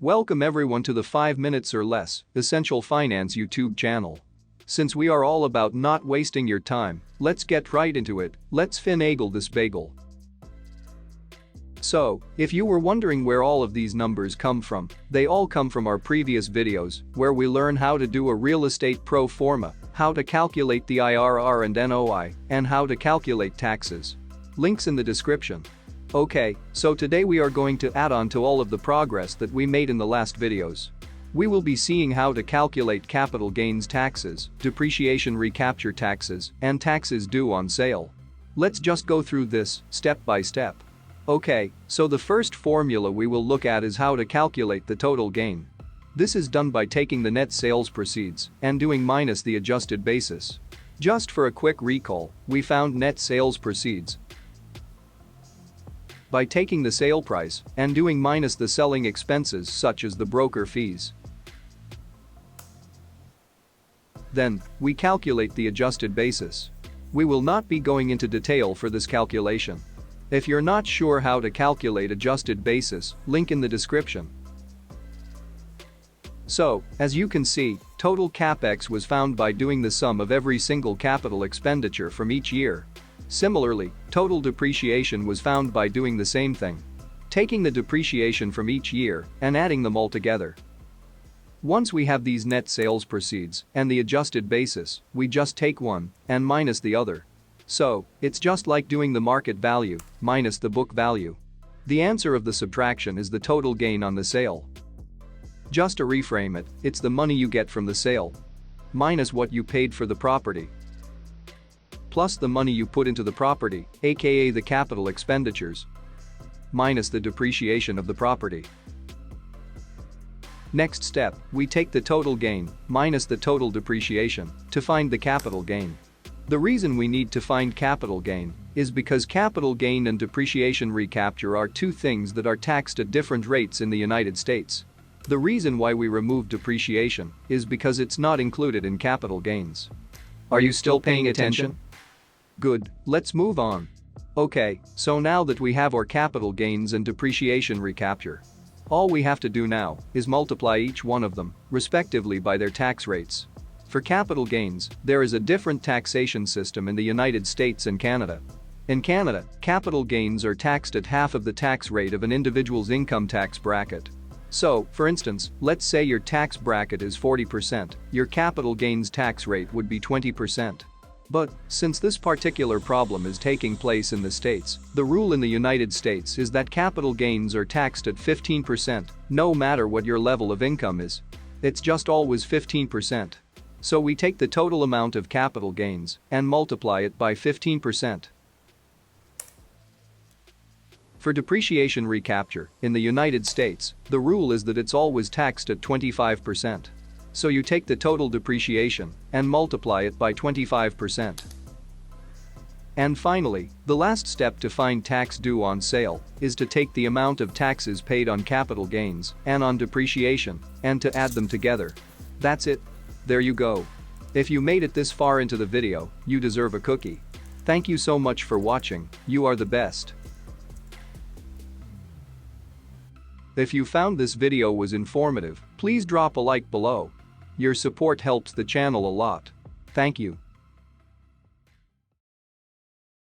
Welcome everyone to the 5 minutes or less Essential Finance YouTube channel. Since we are all about not wasting your time, let's get right into it. Let's finagle this bagel. So, if you were wondering where all of these numbers come from, they all come from our previous videos where we learn how to do a real estate pro forma, how to calculate the IRR and NOI, and how to calculate taxes. Links in the description. Okay, so today we are going to add on to all of the progress that we made in the last videos. We will be seeing how to calculate capital gains taxes, depreciation recapture taxes, and taxes due on sale. Let's just go through this step by step. Okay, so the first formula we will look at is how to calculate the total gain. This is done by taking the net sales proceeds and doing minus the adjusted basis. Just for a quick recall, we found net sales proceeds by taking the sale price and doing minus the selling expenses such as the broker fees. Then, we calculate the adjusted basis. We will not be going into detail for this calculation. If you're not sure how to calculate adjusted basis, link in the description. So, as you can see, total CAPX was found by doing the sum of every single capital expenditure from each year. Similarly, total depreciation was found by doing the same thing. Taking the depreciation from each year and adding them all together. Once we have these net sales proceeds and the adjusted basis, we just take one and minus the other. So, it's just like doing the market value minus the book value. The answer of the subtraction is the total gain on the sale. Just to reframe it, it's the money you get from the sale minus what you paid for the property plus the money you put into the property, aka the capital expenditures, minus the depreciation of the property. Next step, we take the total gain minus the total depreciation to find the capital gain. The reason we need to find capital gain is because capital gain and depreciation recapture are two things that are taxed at different rates in the United States. The reason why we remove depreciation is because it's not included in capital gains. Are you still paying attention? Good, let's move on. Okay, so now that we have our capital gains and depreciation recapture, all we have to do now is multiply each one of them, respectively, by their tax rates. For capital gains, there is a different taxation system in the United States and Canada. In Canada, capital gains are taxed at half of the tax rate of an individual's income tax bracket. So, for instance, let's say your tax bracket is 40%, your capital gains tax rate would be 20%. But, since this particular problem is taking place in the States, the rule in the United States is that capital gains are taxed at 15%, no matter what your level of income is. It's just always 15%. So we take the total amount of capital gains and multiply it by 15%. For depreciation recapture, in the United States, the rule is that it's always taxed at 25%. So you take the total depreciation and multiply it by 25%. And finally, the last step to find tax due on sale is to take the amount of taxes paid on capital gains and on depreciation and to add them together. That's it. There you go. If you made it this far into the video, you deserve a cookie. Thank you so much for watching, you are the best. If you found this video was informative, please drop a like below. Your support helps the channel a lot. Thank you.